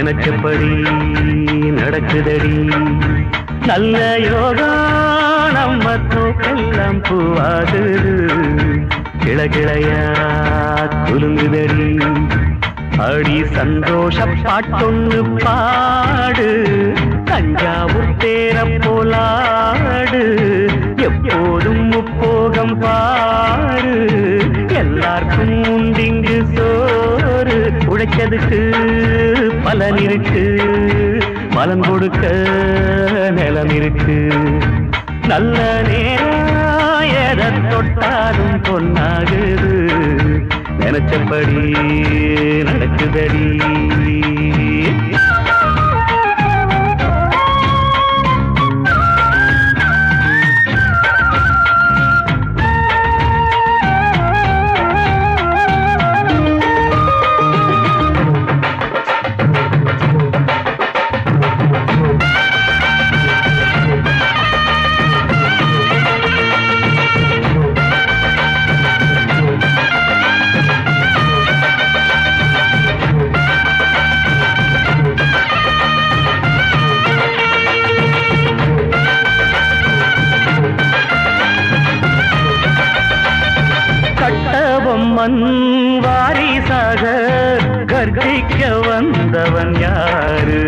நினைச்சபடி நடக்குதடி நல்ல யோகா நம்ம தோக்கெல்லாம் பூவாது கிளையா குலுங்குதடி அடி சந்தோஷ பாட்டொன்னு பாடு தஞ்சாவூர் தேர போலாடு எப்போதும் முப்போகம் பாரு எல்லாருக்கும் உண்டிங்கு சோறு உழைச்சதுக்கு பலன் இருக்கு பலன் கொடுக்க நிலம் இருக்கு நல்ல நேரம் எதை தொட்டாலும் பொன்னாகுது நினைச்சபடி நடக்குதடி மண் வாரிசாக கர்ஜிக்க வந்தவன் யாரு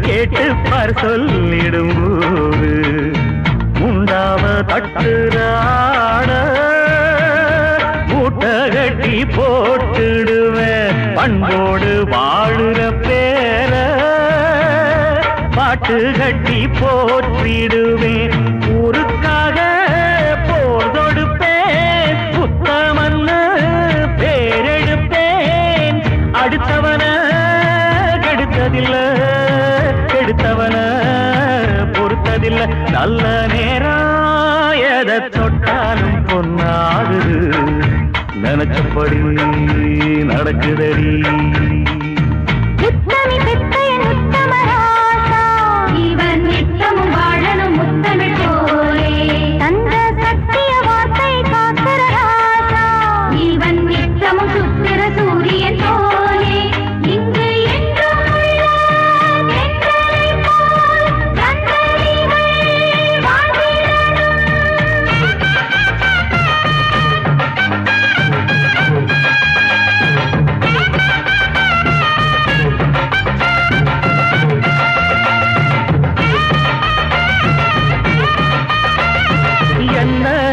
கேட்டுப்பார் சொல்லிடும் போது உண்டாவ தட்டுறாட மூட்டை கட்டி போட்டுடுவேன் பண்போடு வாழுற பேர பாட்டு கட்டி போற்றிடுவேன் ஊருக்காக போர் தொடுப்பேன் புத்தமன்னு பேரெடுப்பேன் அடுத்தவன கெடுத்ததில்ல கெடுத்தவன பொறுத்ததில்ல நல்ல நேரம் எதை தொட்டாலும் பொன்னாகுது நினைச்சபடி நடக்குதடி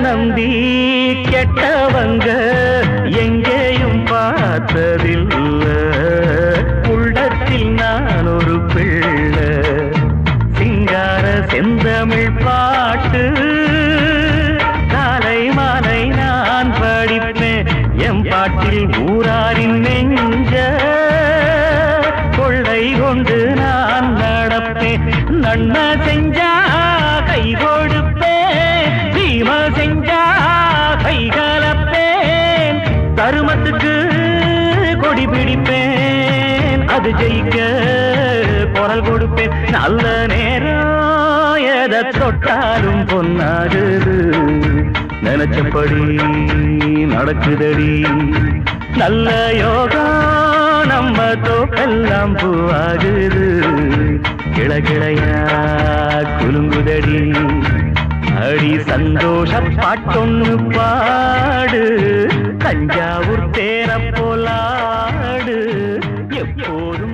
நம்பி கெட்டவங்க எங்கேயும் பார்த்ததில்ல உள்ளத்தில் நான் ஒரு பிள்ளை சிங்கார செந்தமிழ் பாட்டு காலை மாலை நான் படிப்பேன் எம் பாட்டில் ஊராரின் நெஞ்ச கொள்ளை கொண்டு நான் நடப்பேன் நன்மை செஞ்சா கை கொடுப்பேன் தீமை செஞ்சா கை கலப்பேன் தருமத்துக்கு கொடி பிடிப்பேன் அது ஜெயிக்க குரல் கொடுப்பேன் நல்ல நேரம் எதை தொட்டாலும் பொன்னாகுது நினைச்சபடி நடக்குதடி நல்ல யோகா நம்ம தோக்கெல்லாம் பூவாகுது கிளையா குலுங்குதடி அடி சந்தோஷ பாட்டொன்னு பாடு தஞ்சாவூர் தேர போலாடு எப்போதும்